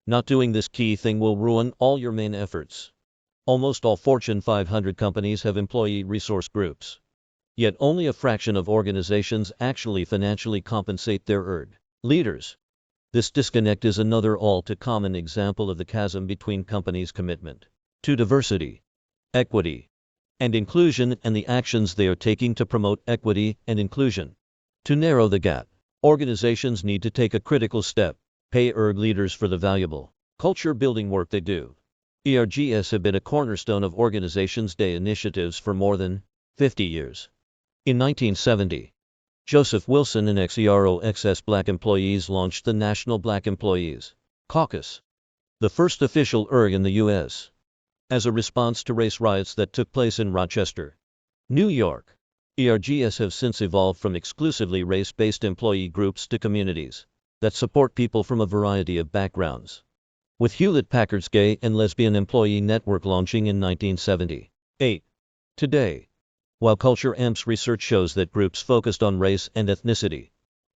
Not doing this key thing will ruin all your main efforts. Almost all Fortune 500 companies have employee resource groups. Yet only a fraction of organizations actually financially compensate their ERG leaders. This disconnect is another all-too-common example of the chasm between companies' commitment to diversity, equity, and inclusion and the actions they are taking to promote equity and inclusion. To narrow the gap, organizations need to take a critical step: pay ERG leaders for the valuable, culture-building work they do. ERGs have been a cornerstone of organizations' day initiatives for more than 50 years. In 1970, Joseph Wilson and XEROXS Black employees launched the National Black Employees Caucus, the first official ERG in the U.S., as a response to race riots that took place in Rochester, New York. ERGs have since evolved from exclusively race-based employee groups to communities that support people from a variety of backgrounds, with Hewlett-Packard's Gay and Lesbian Employee Network launching in 1978. Today, while Culture Amp's research shows that groups focused on race and ethnicity,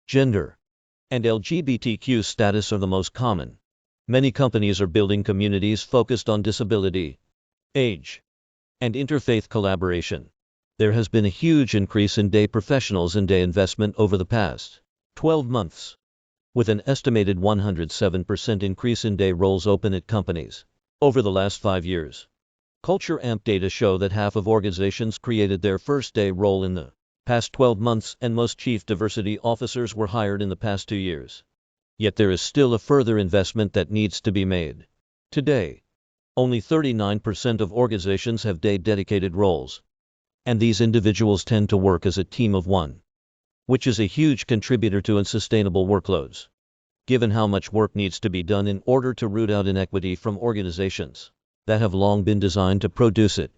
gender, and LGBTQ status are the most common, many companies are building communities focused on disability, age, and interfaith collaboration. There has been a huge increase in day professionals and day investment over the past 12 months, with an estimated 107% increase in day roles open at companies over the last 5 years. Culture Amp data show that half of organizations created their first day role in the past 12 months, and most chief diversity officers were hired in the past 2 years. Yet there is still a further investment that needs to be made. Today, only 39% of organizations have day-dedicated roles, and these individuals tend to work as a team of one, which is a huge contributor to unsustainable workloads. Given how much work needs to be done in order to root out inequity from organizations that have long been designed to produce it,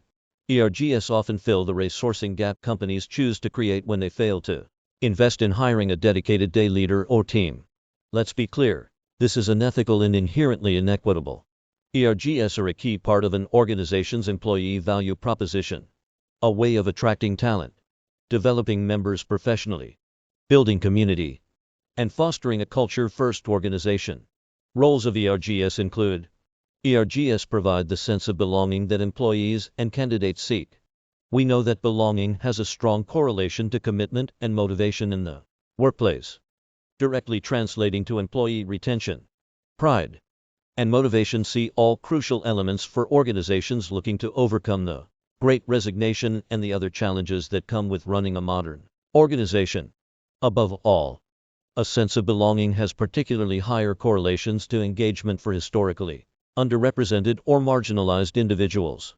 ERGs often fill the race sourcing gap companies choose to create when they fail to invest in hiring a dedicated day leader or team. Let's be clear, this is unethical and inherently inequitable. ERGs are a key part of an organization's employee value proposition, a way of attracting talent, developing members professionally, building community, and fostering a culture-first organization. Roles of ERGs include: ERGs provide the sense of belonging that employees and candidates seek. We know that belonging has a strong correlation to commitment and motivation in the workplace, directly translating to employee retention, pride, and motivation. See all crucial elements for organizations looking to overcome the Great Resignation and the other challenges that come with running a modern organization. Above all, a sense of belonging has particularly higher correlations to engagement for historically underrepresented or marginalized individuals,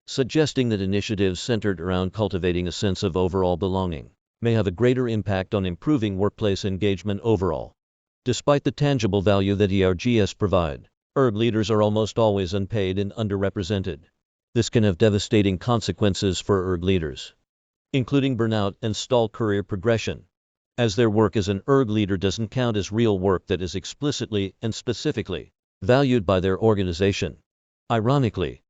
suggesting that initiatives centered around cultivating a sense of overall belonging may have a greater impact on improving workplace engagement overall. Despite the tangible value that ERGs provide, ERG leaders are almost always unpaid and underrepresented. This can have devastating consequences for ERG leaders, including burnout and stalled career progression, as their work as an ERG leader doesn't count as real work that is explicitly and specifically valued by their organization. Ironically,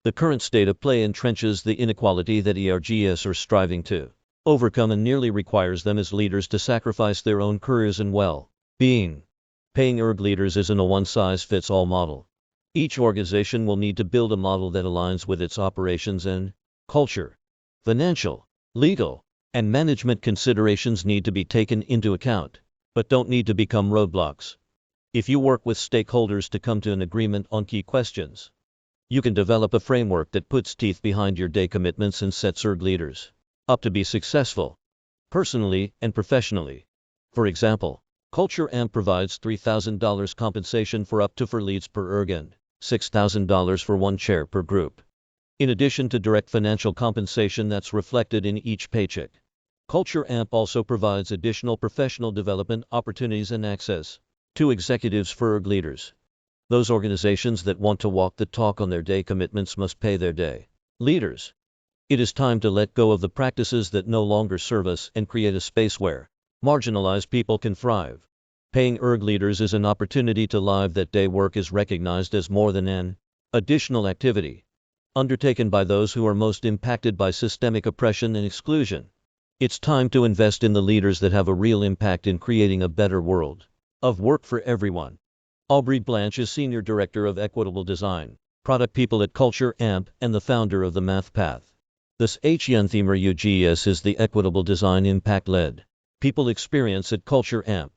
the current state of play entrenches the inequality that ERGs are striving to overcome and nearly requires them as leaders to sacrifice their own careers and well-being. Paying ERG leaders isn't a one-size-fits-all model. Each organization will need to build a model that aligns with its operations and culture. Financial, legal, and management considerations need to be taken into account, but don't need to become roadblocks. If you work with stakeholders to come to an agreement on key questions, you can develop a framework that puts teeth behind your day commitments and sets ERG leaders up to be successful, personally and professionally. For example, Culture Amp provides $3,000 compensation for up to 4 leads per ERG and $6,000 for 1 chair per group, in addition to direct financial compensation that's reflected in each paycheck. Culture Amp also provides additional professional development opportunities and access to executives for ERG leaders. Those organizations that want to walk the talk on their day commitments must pay their day leaders. It is time to let go of the practices that no longer serve us and create a space where marginalized people can thrive. Paying ERG leaders is an opportunity to live that day work is recognized as more than an additional activity undertaken by those who are most impacted by systemic oppression and exclusion. It's time to invest in the leaders that have a real impact in creating a better world of work for everyone. Aubrey Blanche is Senior Director of Equitable Design, Product People at Culture Amp, and the founder of the Math Path. This HEN theme UGS is the Equitable Design Impact-led People Experience at Culture Amp.